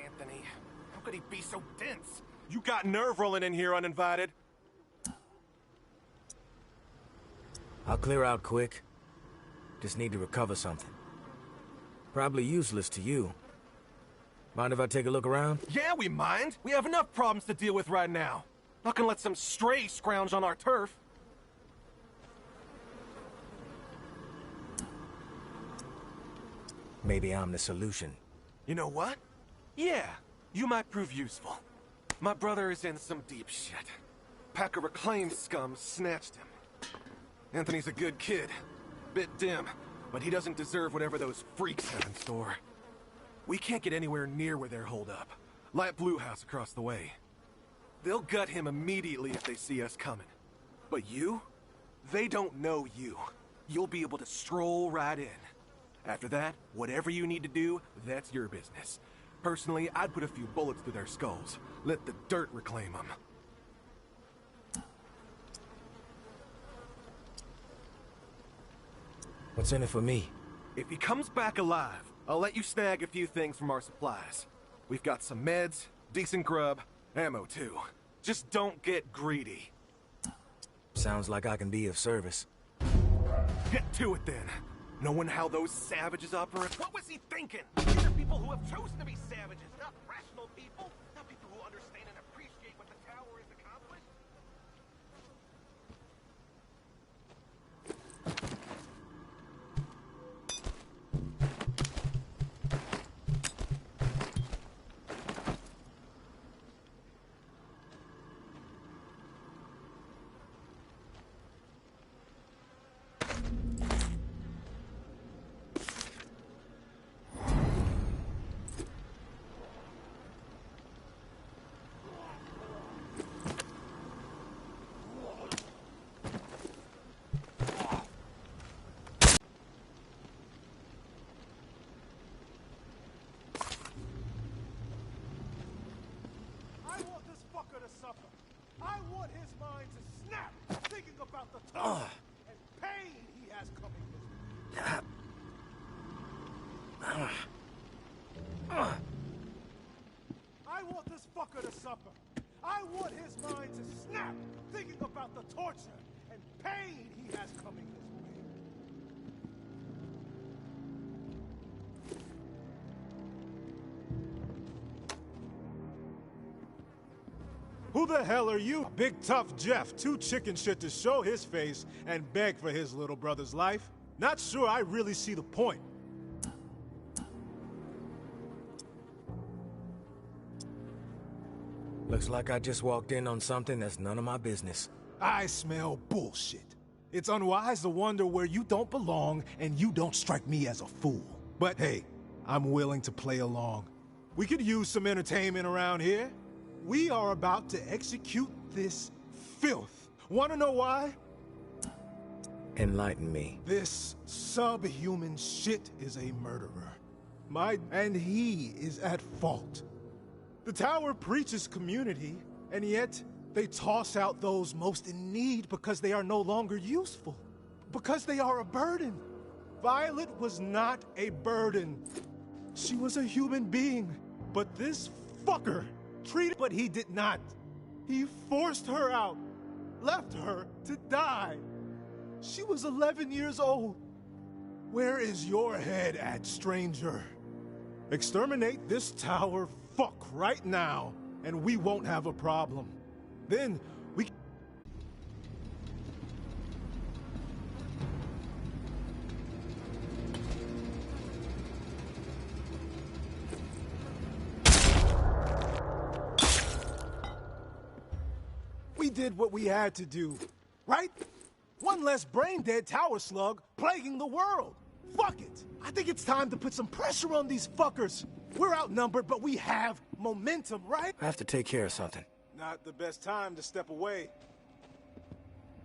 Anthony, how could he be so dense? You got nerve rolling in here uninvited. I'll clear out quick. Just need to recover something. Probably useless to you. Mind if I take a look around? Yeah, we mind. We have enough problems to deal with right now. Not gonna let some stray scrounge on our turf. Maybe I'm the solution. You know what? Yeah, you might prove useful. My brother is in some deep shit. Pack of reclaimed scum snatched him. Anthony's a good kid. Bit dim, but he doesn't deserve whatever those freaks have in store. We can't get anywhere near where they're holed up. Light Blue House across the way. They'll gut him immediately if they see us coming. But you? They don't know you. You'll be able to stroll right in. After that, whatever you need to do, that's your business. Personally, I'd put a few bullets through their skulls. Let the dirt reclaim them. What's in it for me? If he comes back alive, I'll let you snag a few things from our supplies. We've got some meds, decent grub, ammo too. Just don't get greedy. Sounds like I can be of service. Get to it then. Knowing how those savages operate? What was he thinking? These are people who have chosen to be savages, not rational people. Not people who understand and appreciate what the tower has accomplished. I want his mind to snap, thinking about the torture and pain he has coming his way. I want this fucker to suffer. I want his mind to snap, thinking about the torture and pain he has coming his way. Who the hell are you? Big tough Jeff, too chicken shit to show his face and beg for his little brother's life? Not sure I really see the point. Looks like I just walked in on something that's none of my business. I smell bullshit. It's unwise to wonder where you don't belong, and you don't strike me as a fool. But hey, I'm willing to play along. We could use some entertainment around here. We are about to execute this filth. Want to know why? Enlighten me. This subhuman shit is a murderer. And he is at fault. The tower preaches community, and yet they toss out those most in need because they are no longer useful. Because they are a burden. Violet was not a burden. She was a human being. But this fucker treated, but he did not. He forced her out, left her to die. She was 11 years old. Where is your head at, stranger? Exterminate this tower fuck right now, and we won't have a problem. Then, we... We did what we had to do, right? One less brain-dead tower slug plaguing the world. Fuck it! I think it's time to put some pressure on these fuckers. We're outnumbered, but we have momentum, right? I have to take care of something. Not the best time to step away.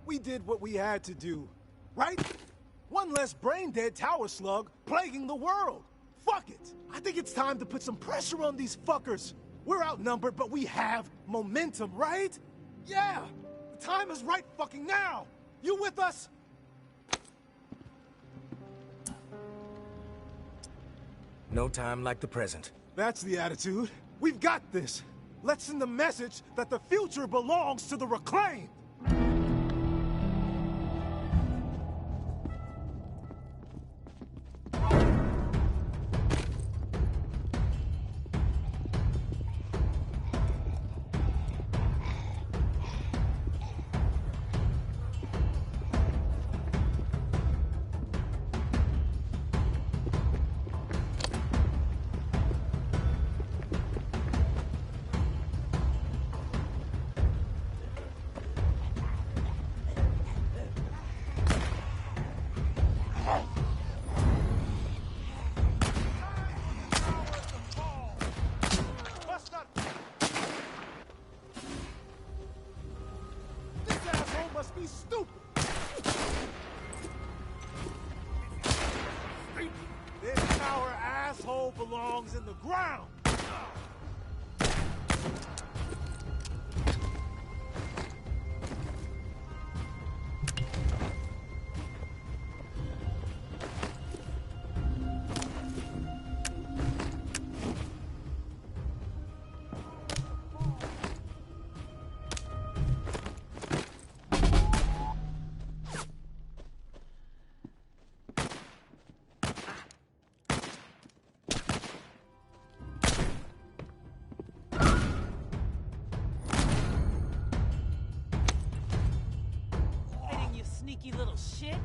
We did what we had to do, right? One less brain-dead tower slug plaguing the world. Fuck it! I think it's time to put some pressure on these fuckers. We're outnumbered, but we have momentum, right? Yeah! The time is right fucking now! You with us? No time like the present. That's the attitude. We've got this. Let's send the message that the future belongs to the Reclaimed. Must be stupid. This tower asshole belongs in the ground. Sneaky little shit.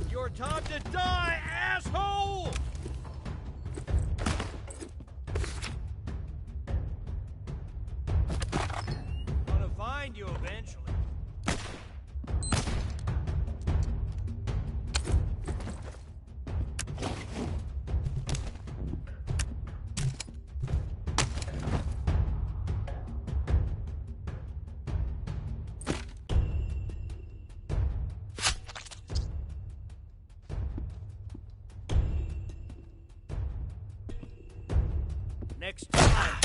Your time to die, asshole! Gonna find you eventually. Next time.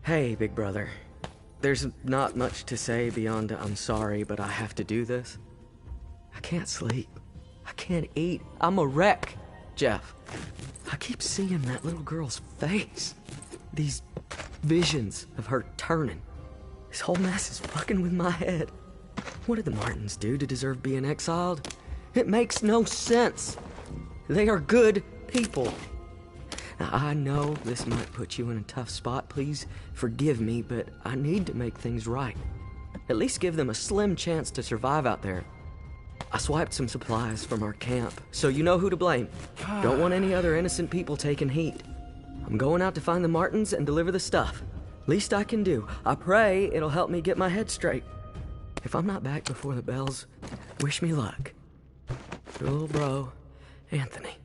Hey, big brother. There's not much to say beyond I'm sorry, but I have to do this. I can't sleep. I can't eat. I'm a wreck, Jeff. I keep seeing that little girl's face. These visions of her turning. This whole mess is fucking with my head. What did the Martins do to deserve being exiled? It makes no sense. They are good people. Now, I know this might put you in a tough spot. Please forgive me, but I need to make things right. At least give them a slim chance to survive out there. I swiped some supplies from our camp, so you know who to blame. Don't want any other innocent people taking heat. I'm going out to find the Martins and deliver the stuff. Least I can do. I pray it'll help me get my head straight. If I'm not back before the bells, wish me luck. Your little bro, Anthony.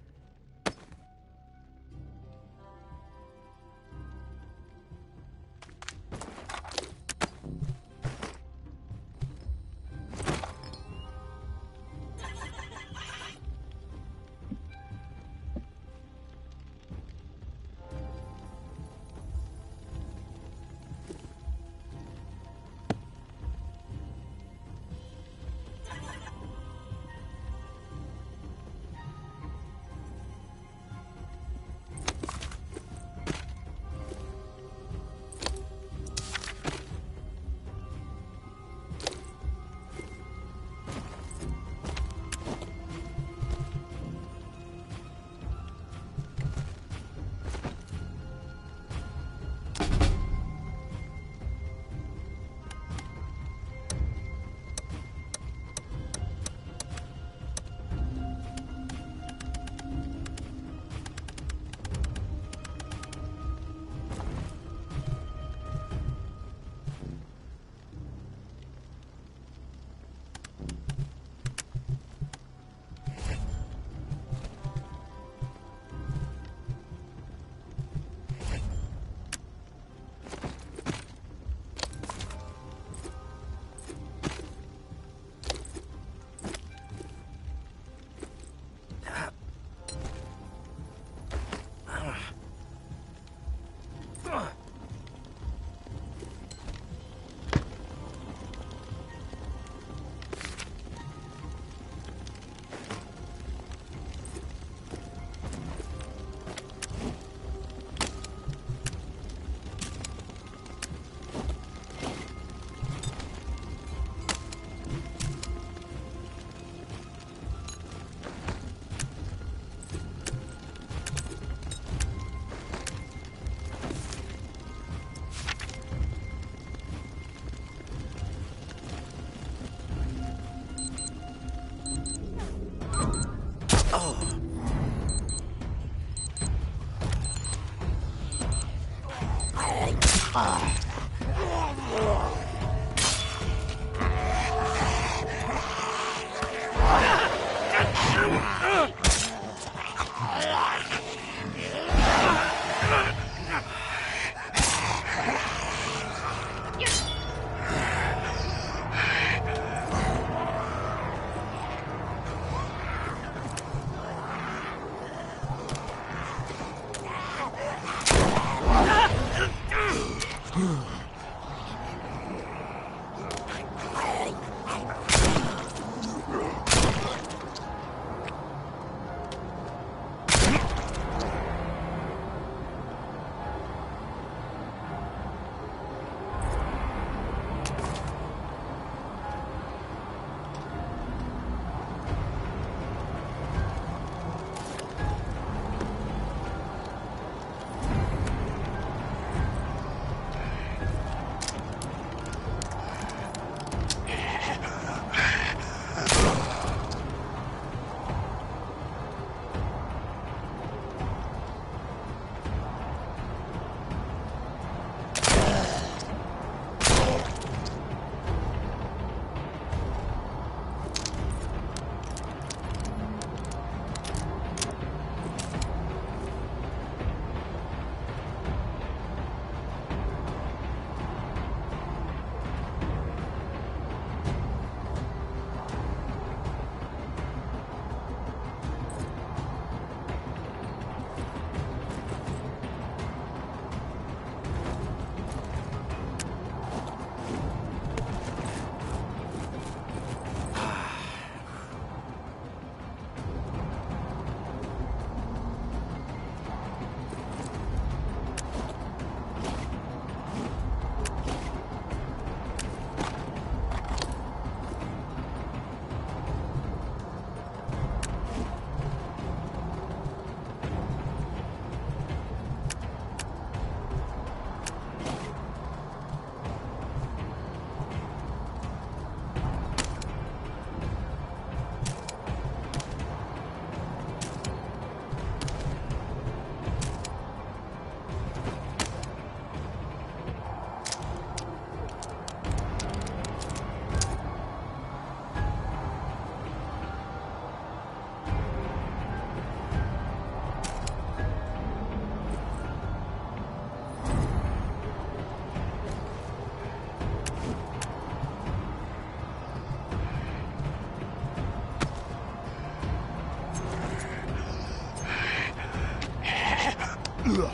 You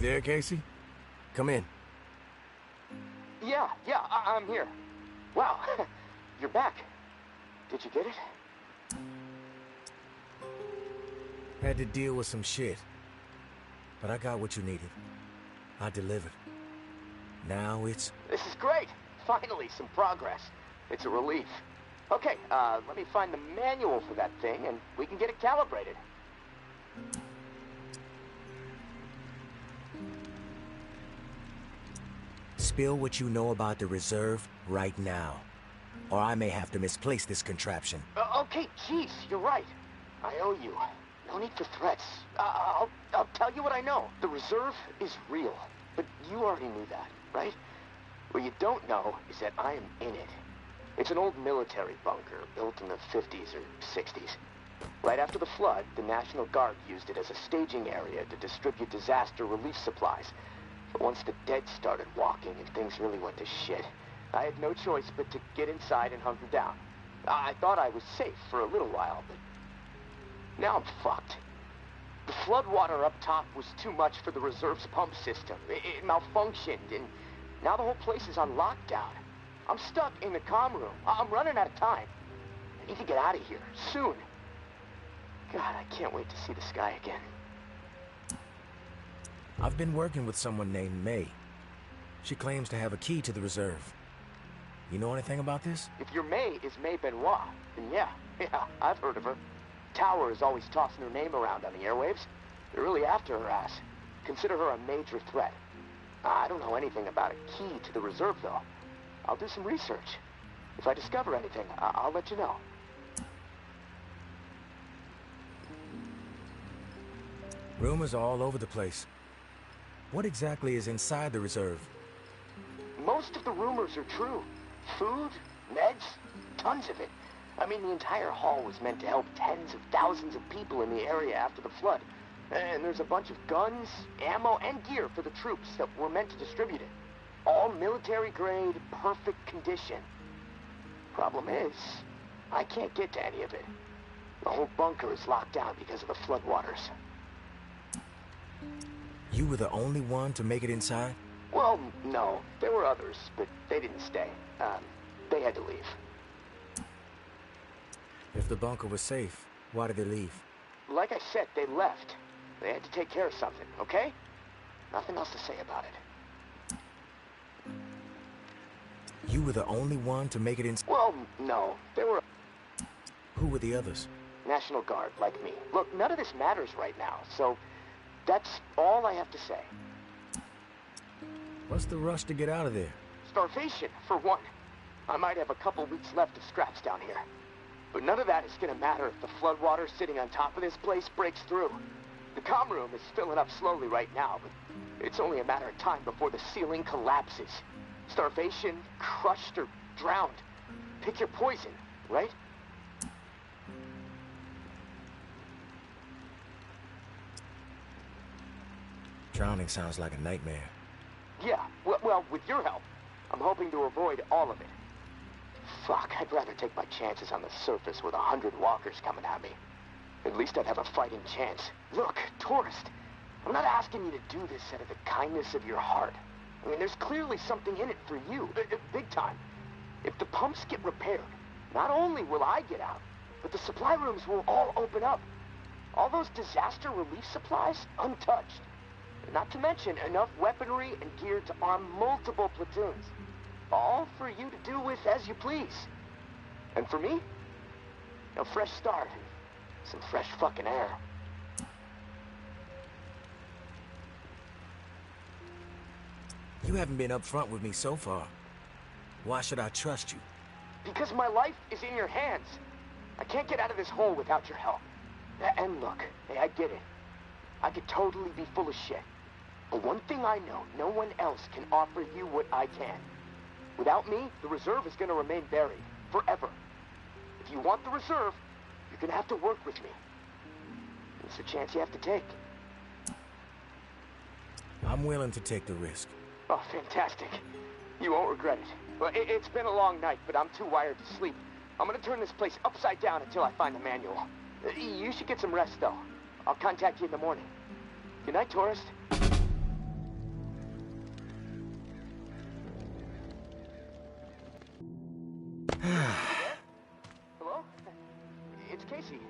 there, Casey? Come in. Yeah, I'm here. Wow, you're back. Did you get it? Had to deal with some shit. But I got what you needed. I delivered. Now it's... This is great. Finally, some progress. It's a relief. Okay, let me find the manual for that thing, and we can get it calibrated. Spill what you know about the reserve right now. Or I may have to misplace this contraption. Okay, jeez, you're right. I owe you. No need for threats. I'll tell you what I know. The reserve is real. But you already knew that, right? What you don't know is that I am in it. It's an old military bunker built in the 50s or 60s. Right after the flood, the National Guard used it as a staging area to distribute disaster relief supplies. But once the dead started walking and things really went to shit, I had no choice but to get inside and hunker down. I thought I was safe for a little while, but now I'm fucked. The floodwater up top was too much for the reserve's pump system. It malfunctioned, and now the whole place is on lockdown. I'm stuck in the comm room. I'm running out of time. I need to get out of here, soon. God, I can't wait to see the sky again. I've been working with someone named May. She claims to have a key to the reserve. You know anything about this? If your May is May Benoit, then yeah, I've heard of her. Tower is always tossing her name around on the airwaves. They're really after her ass. Consider her a major threat. I don't know anything about a key to the reserve, though. I'll do some research. If I discover anything, I'll let you know. Rumors are all over the place. What exactly is inside the reserve? Most of the rumors are true. Food, meds, tons of it. I mean, the entire hall was meant to help tens of thousands of people in the area after the flood. And there's a bunch of guns, ammo, and gear for the troops that were meant to distribute it. All military-grade, perfect condition. Problem is, I can't get to any of it. The whole bunker is locked down because of the floodwaters. You were the only one to make it inside? Well, no. There were others, but they didn't stay. They had to leave. If the bunker was safe, why did they leave? Like I said, they left. They had to take care of something, okay? Nothing else to say about it. You were the only one to make it inside? Well, no. There were... Who were the others? National Guard, like me. Look, none of this matters right now, so that's all I have to say. What's the rush to get out of there? Starvation, for one. I might have a couple weeks left of scraps down here. But none of that is gonna matter if the floodwater sitting on top of this place breaks through. The comm room is filling up slowly right now, but it's only a matter of time before the ceiling collapses. Starvation, crushed, or drowned. Pick your poison, right? Drowning sounds like a nightmare. Yeah, well, with your help, I'm hoping to avoid all of it. Fuck, I'd rather take my chances on the surface with 100 walkers coming at me. At least I'd have a fighting chance. Look, tourist, I'm not asking you to do this out of the kindness of your heart. I mean, there's clearly something in it for you, big time. If the pumps get repaired, not only will I get out, but the supply rooms will all open up. All those disaster relief supplies, untouched. Not to mention enough weaponry and gear to arm multiple platoons. All for you to do with as you please. And for me, a fresh start and some fresh fucking air. You haven't been upfront with me so far. Why should I trust you? Because my life is in your hands. I can't get out of this hole without your help. And look, hey, I get it. I could totally be full of shit. But one thing I know, no one else can offer you what I can. Without me, the reserve is going to remain buried. Forever. If you want the reserve, you're going to have to work with me. It's a chance you have to take. I'm willing to take the risk. Oh, fantastic. You won't regret it. Well, it's been a long night, but I'm too wired to sleep. I'm going to turn this place upside down until I find the manual. You should get some rest, though. I'll contact you in the morning. Good night, tourist. Hello? It's Casey.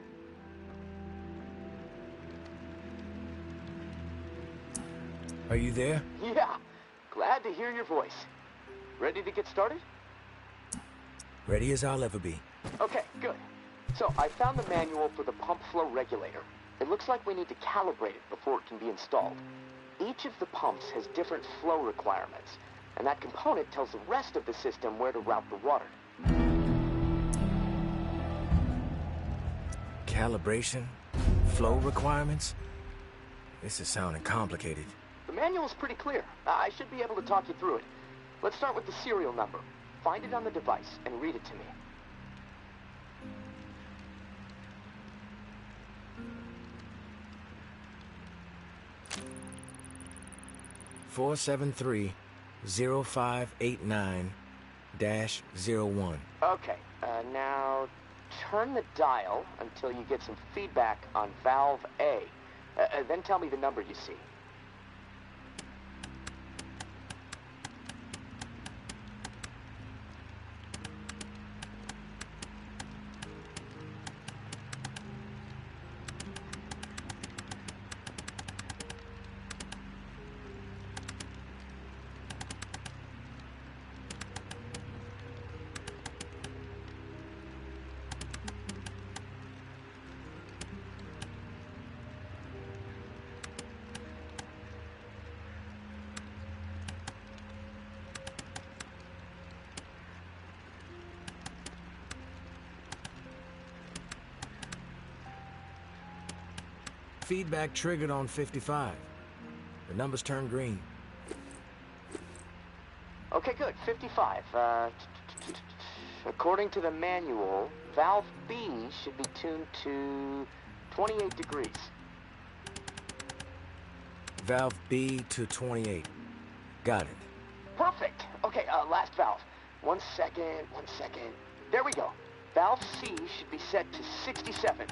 Are you there? Yeah. Glad to hear your voice. Ready to get started? Ready as I'll ever be. Okay, good. So, I found the manual for the pump flow regulator. It looks like we need to calibrate it before it can be installed. Each of the pumps has different flow requirements, and that component tells the rest of the system where to route the water. Calibration? flow requirements? This is sounding complicated. The manual's pretty clear. I should be able to talk you through it. Let's start with the serial number. Find it on the device and read it to me. 473-0589-01. Okay, now turn the dial until you get some feedback on valve A. Then tell me the number you see. Feedback triggered on 55. The numbers turned green. Okay, good. 55. According to the manual, valve B should be tuned to 28 degrees. Valve B to 28. Got it. Perfect. Okay, last valve. One second. There we go. Valve C should be set to 67.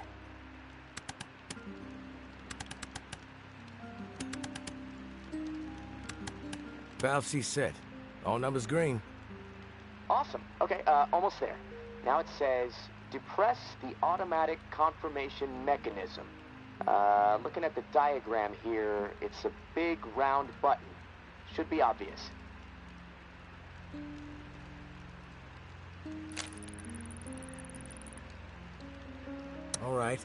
Valve C set. All numbers green. Awesome. Okay, almost there. Now it says, depress the automatic confirmation mechanism. Looking at the diagram here, it's a big round button. Should be obvious. All right.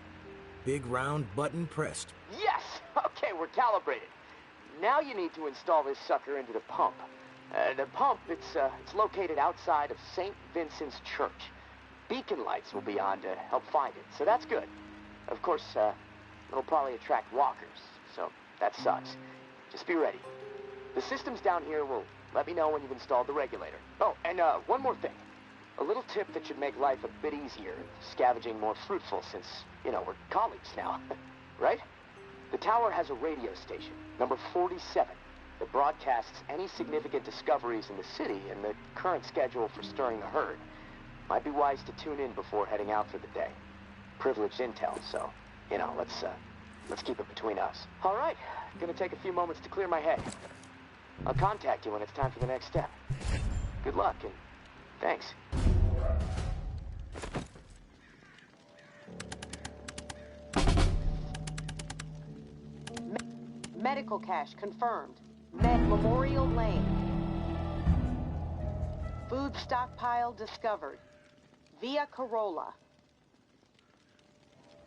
Big round button pressed. Yes! Okay, we're calibrated. Now you need to install this sucker into the pump. The pump, it's located outside of St. Vincent's Church. Beacon lights will be on to help find it, so that's good. Of course, it'll probably attract walkers, so that sucks. Just be ready. The systems down here will let me know when you've installed the regulator. Oh, and one more thing. A little tip that should make life a bit easier, scavenging more fruitful since, you know, we're colleagues now, right? The tower has a radio station, number 47, that broadcasts any significant discoveries in the city and the current schedule for stirring the herd. Might be wise to tune in before heading out for the day. Privileged intel, so, you know, let's keep it between us. All right, gonna take a few moments to clear my head. I'll contact you when it's time for the next step. Good luck, and thanks. Medical cache confirmed. Med Memorial Lane. Food stockpile discovered. Via Corolla.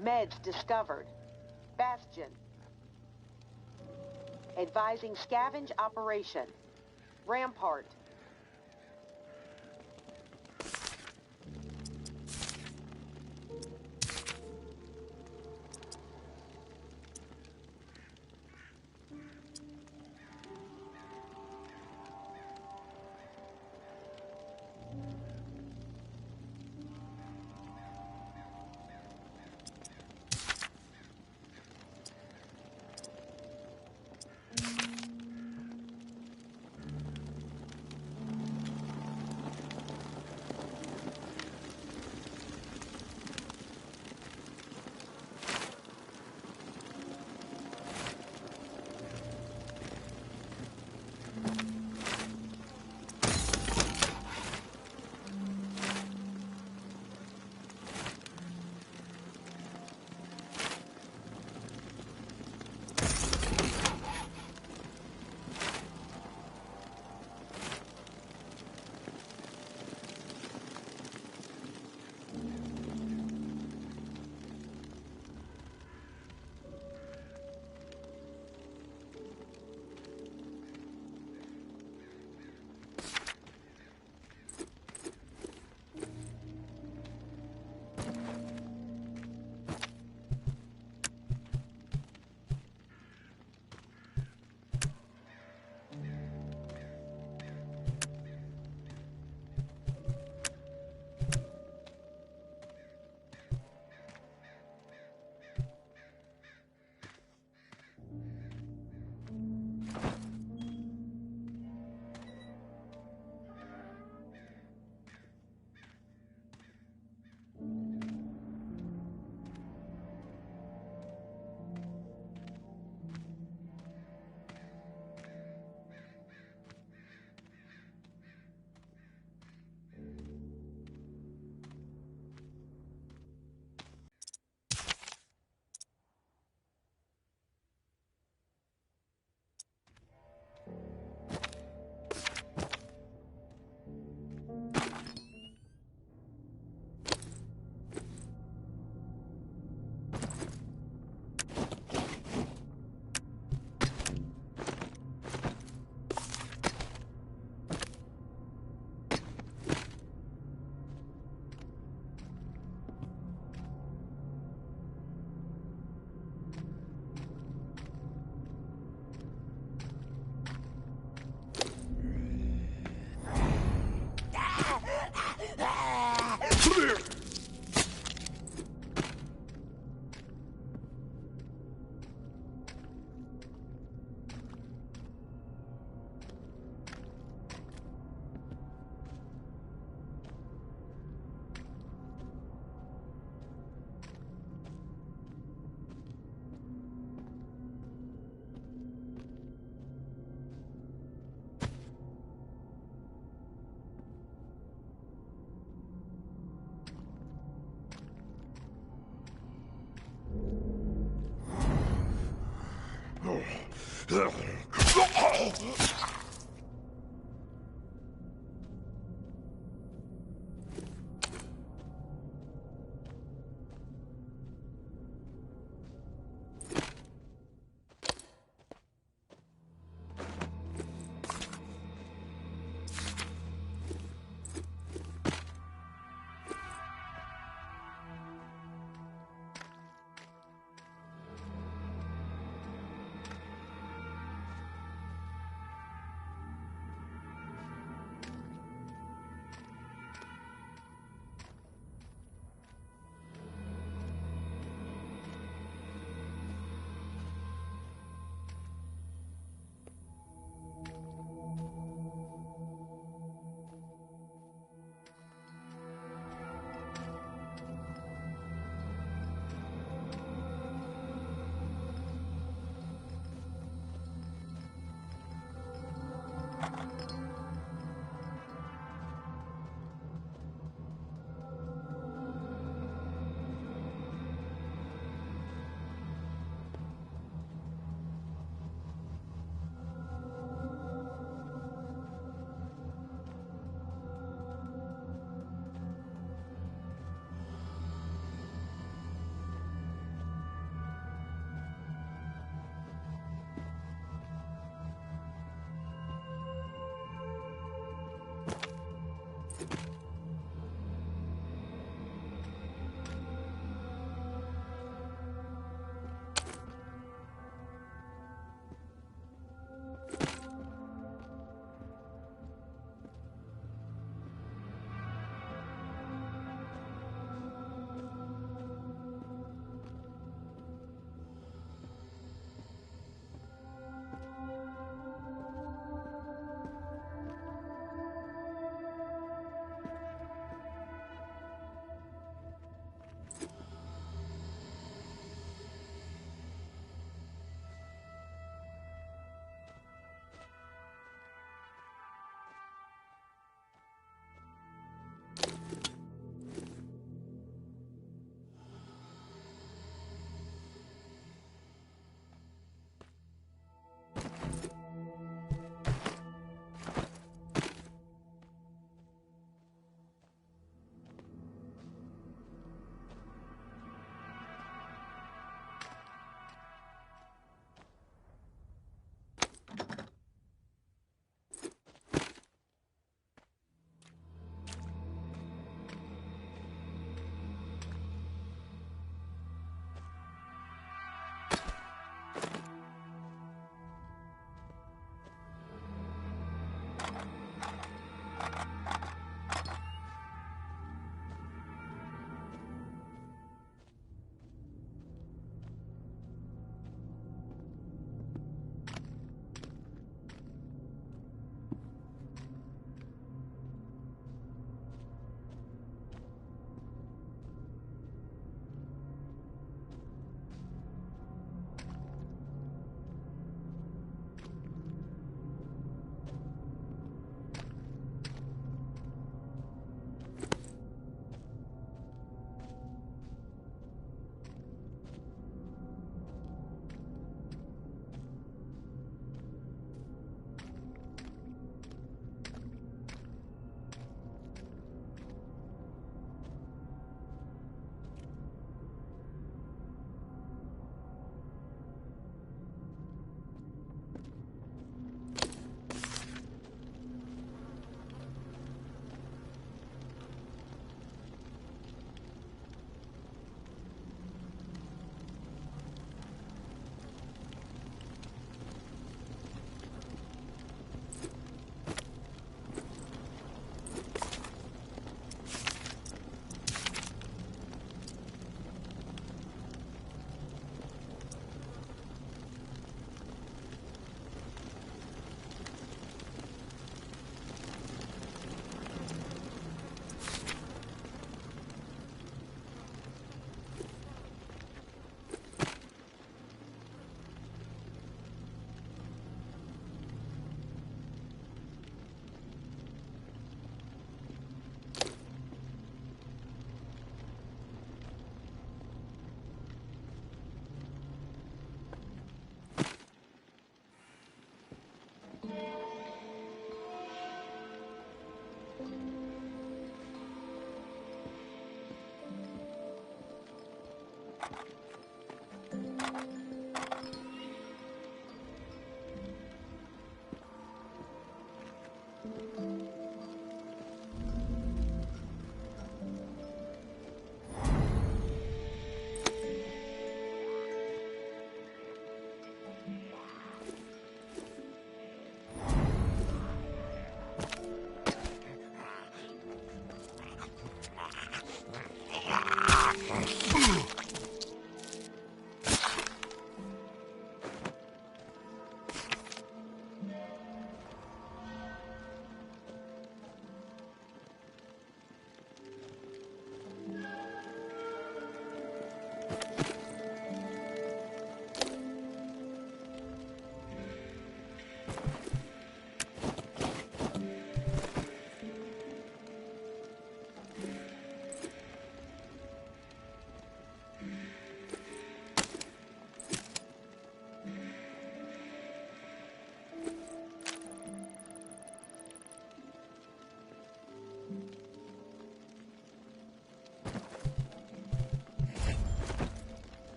Meds discovered. Bastion. Advising scavenge operation. Rampart.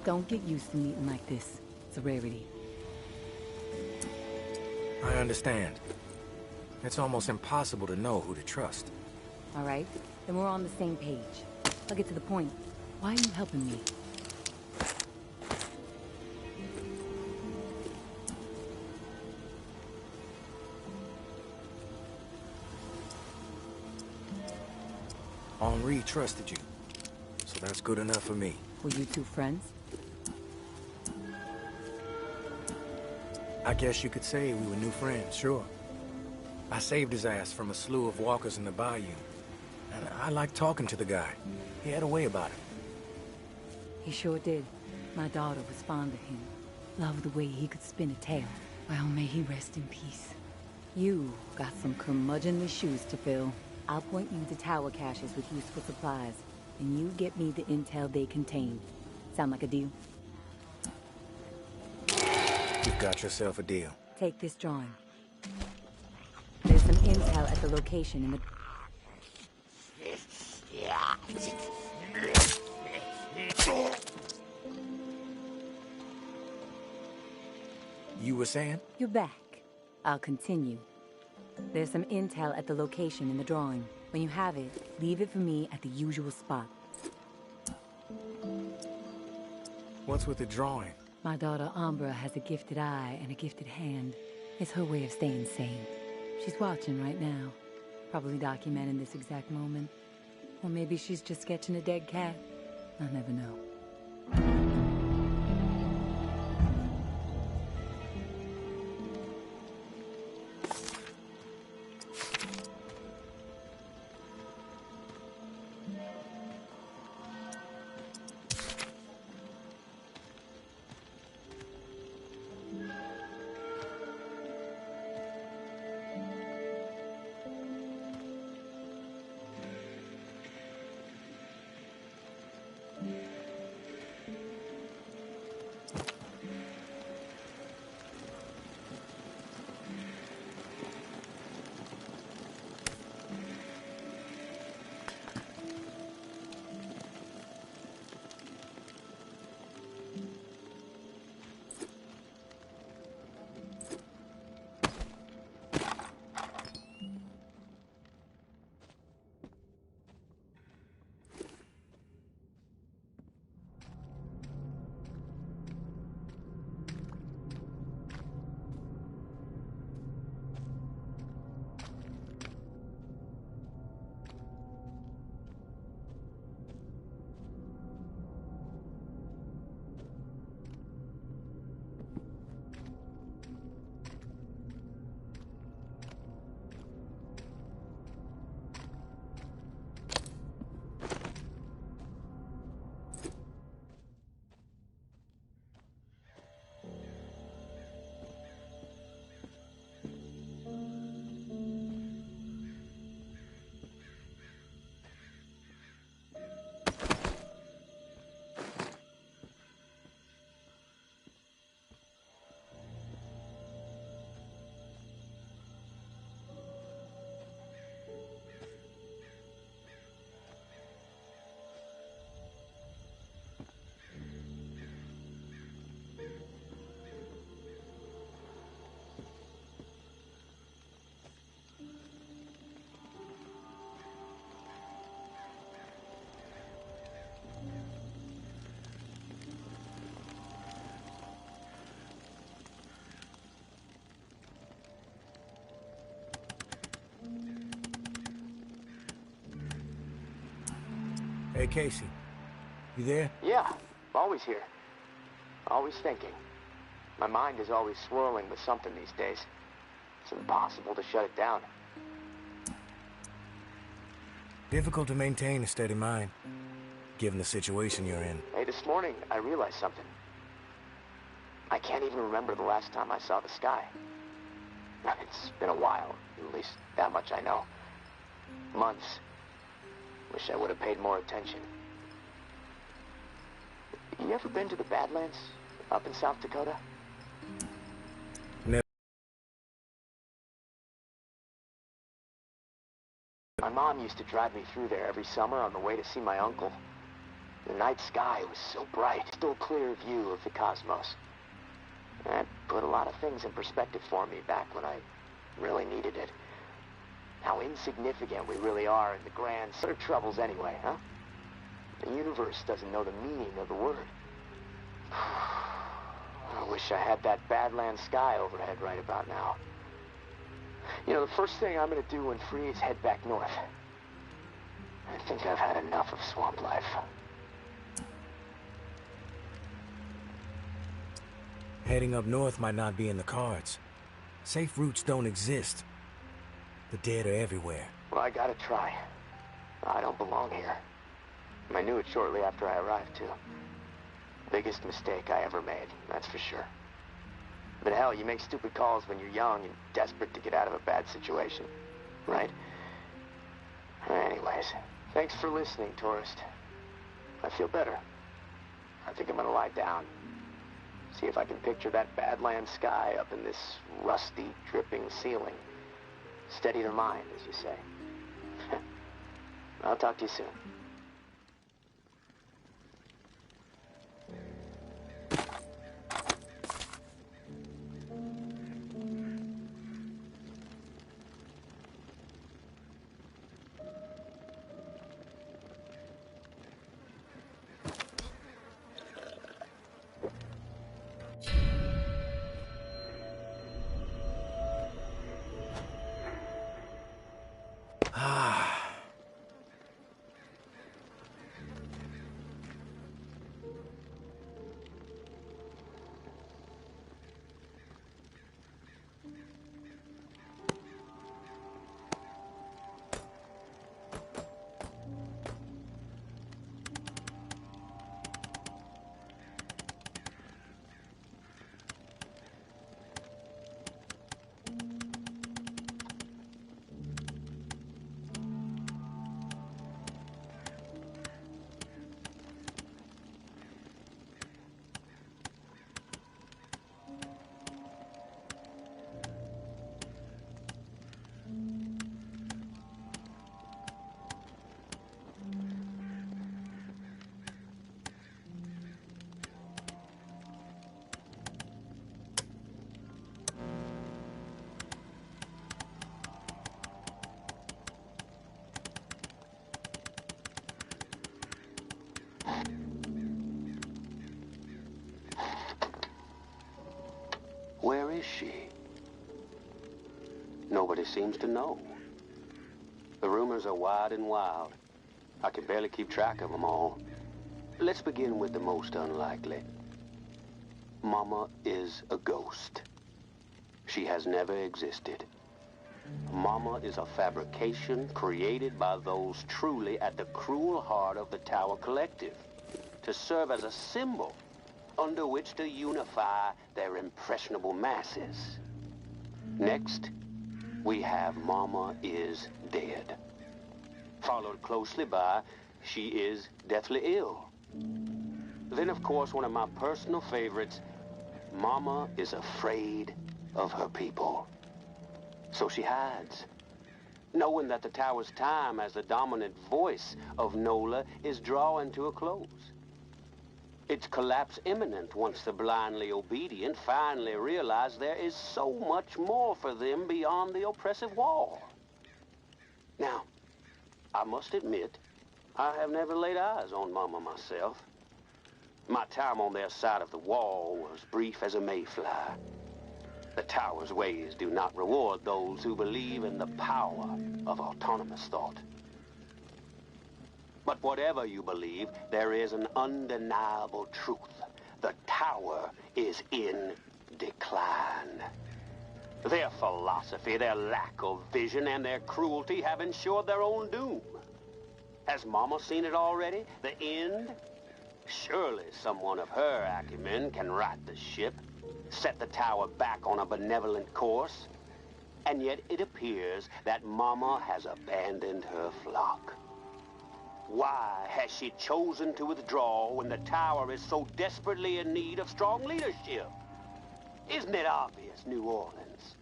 Don't get used to meeting like this. It's a rarity. I understand. It's almost impossible to know who to trust. All right, then we're on the same page. I'll get to the point. Why are you helping me? Henri trusted you, so that's good enough for me. Were you two friends? I guess you could say we were new friends, sure. I saved his ass from a slew of walkers in the bayou. And I liked talking to the guy. He had a way about him. He sure did. My daughter was fond of him. Loved the way he could spin a tale. Well, may he rest in peace. You got some curmudgeonly shoes to fill. I'll point you to tower caches with useful supplies, and you get me the intel they contain. Sound like a deal? You've got yourself a deal. Take this drawing. There's some intel at the location in the... You were saying? You're back. I'll continue. There's some intel at the location in the drawing. When you have it, leave it for me at the usual spot. What's with the drawing? My daughter Umbra has a gifted eye and a gifted hand. It's her way of staying sane. She's watching right now. Probably documenting this exact moment. Or maybe she's just sketching a dead cat. I'll never know. Hey, Casey. You there? Yeah, always here. Always thinking. My mind is always swirling with something these days. It's impossible to shut it down. Difficult to maintain a steady mind, given the situation you're in. Hey, this morning I realized something. I can't even remember the last time I saw the sky. It's been a while, at least that much I know. Months. Wish I would have paid more attention. You ever been to the Badlands, up in South Dakota? Never. My mom used to drive me through there every summer on the way to see my uncle. The night sky was so bright, still clear view of the cosmos. That put a lot of things in perspective for me back when I really needed it. How insignificant we really are in the grand sort of troubles anyway, huh? The universe doesn't know the meaning of the word. I wish I had that Badland sky overhead right about now. You know, the first thing I'm gonna do when free is head back north. I think I've had enough of swamp life. Heading up north might not be in the cards. Safe routes don't exist. The dead are everywhere. Well, I gotta try. I don't belong here. I knew it shortly after I arrived, too. Biggest mistake I ever made, that's for sure. But hell, you make stupid calls when you're young and desperate to get out of a bad situation, right? Anyways, thanks for listening, tourist. I feel better. I think I'm gonna lie down. See if I can picture that Badland sky up in this rusty, dripping ceiling. Steady the mind, as you say. I'll talk to you soon. Where is she? Nobody seems to know. The rumors are wide and wild. I can barely keep track of them all. Let's begin with the most unlikely. Mama is a ghost. She has never existed. Mama is a fabrication created by those truly at the cruel heart of the Tower Collective to serve as a symbol under which to unify their impressionable masses. Next, we have Mama is dead. Followed closely by she is deathly ill. Then, of course, one of my personal favorites, Mama is afraid of her people. So she hides, knowing that the Tower's time as the dominant voice of Nola is drawing to a close. Its collapse imminent once the blindly obedient finally realize there is so much more for them beyond the oppressive wall. Now, I must admit, I have never laid eyes on Mama myself. My time on their side of the wall was brief as a mayfly. The Tower's ways do not reward those who believe in the power of autonomous thought. But whatever you believe, there is an undeniable truth. The Tower is in decline. Their philosophy, their lack of vision, and their cruelty have ensured their own doom. Has Mama seen it already? The end? Surely someone of her acumen can right the ship, set the Tower back on a benevolent course. And yet it appears that Mama has abandoned her flock. Why has she chosen to withdraw when the Tower is so desperately in need of strong leadership? Isn't it obvious, New Orleans?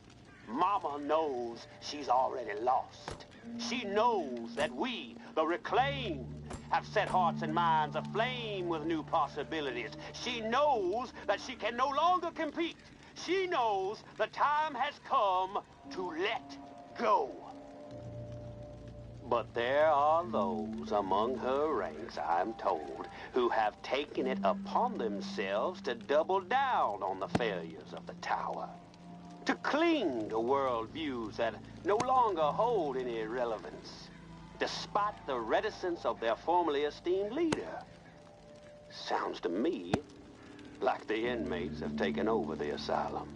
Mama knows she's already lost. She knows that we, the Reclaimed, have set hearts and minds aflame with new possibilities. She knows that she can no longer compete. She knows the time has come to let go. But there are those among her ranks, I'm told, who have taken it upon themselves to double down on the failures of the Tower. To cling to worldviews that no longer hold any relevance, despite the reticence of their formerly esteemed leader. Sounds to me like the inmates have taken over the asylum.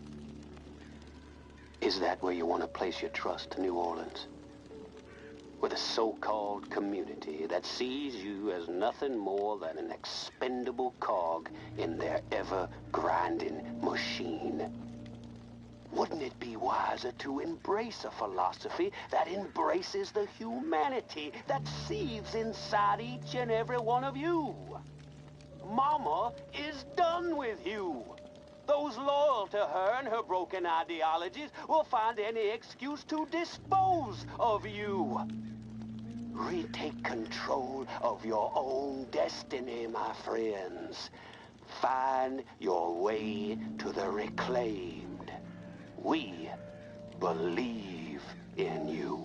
Is that where you want to place your trust, New Orleans? With a so-called community that sees you as nothing more than an expendable cog in their ever-grinding machine? Wouldn't it be wiser to embrace a philosophy that embraces the humanity that seethes inside each and every one of you? Mama is done with you. Those loyal to her and her broken ideologies will find any excuse to dispose of you. Retake control of your own destiny, my friends. Find your way to the Reclaimed. We believe in you.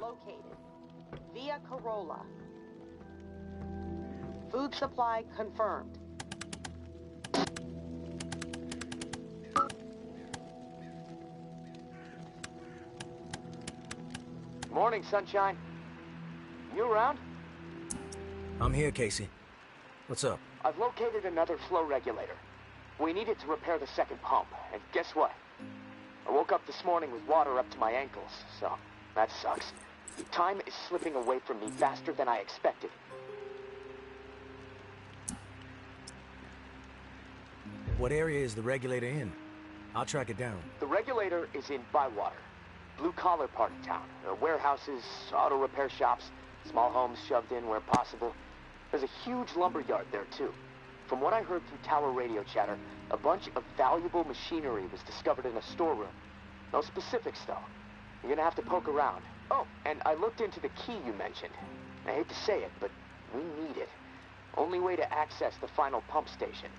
Located. Via Corolla. Food supply confirmed. Morning, Sunshine. You around? I'm here, Casey. What's up? I've located another flow regulator. We need it to repair the second pump, and guess what? I woke up this morning with water up to my ankles, so that sucks. Time is slipping away from me faster than I expected. What area is the regulator in? I'll track it down. The regulator is in Bywater, blue-collar part of town. There are warehouses, auto repair shops, small homes shoved in where possible. There's a huge lumber yard there, too. From what I heard through tower radio chatter, a bunch of valuable machinery was discovered in a storeroom. No specifics, though. You're gonna have to poke around. Oh, and I looked into the key you mentioned. I hate to say it, but we need it. Only way to access the final pump station.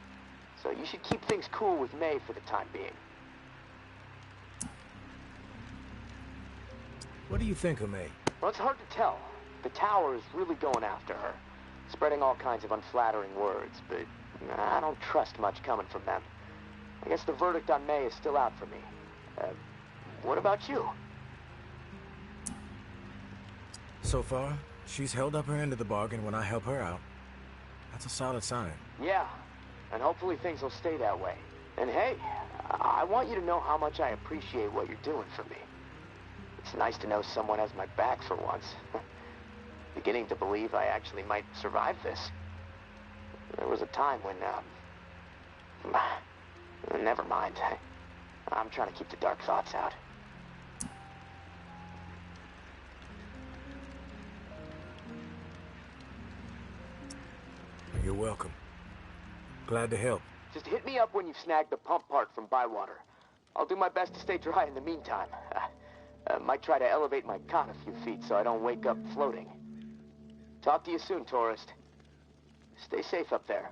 So you should keep things cool with May for the time being. What do you think of May? Well, it's hard to tell. The tower is really going after her, spreading all kinds of unflattering words, but I don't trust much coming from them. I guess the verdict on May is still out for me. What about you? So far, she's held up her end of the bargain when I help her out. That's a solid sign. Yeah, and hopefully things will stay that way. And hey, I want you to know how much I appreciate what you're doing for me. It's nice to know someone has my back for once. Beginning to believe I actually might survive this. There was a time when, never mind. I'm trying to keep the dark thoughts out. You're welcome. Glad to help. Just hit me up when you've snagged the pump part from Bywater. I'll do my best to stay dry in the meantime. Might try to elevate my cot a few feet so I don't wake up floating. Talk to you soon, tourist. Stay safe up there.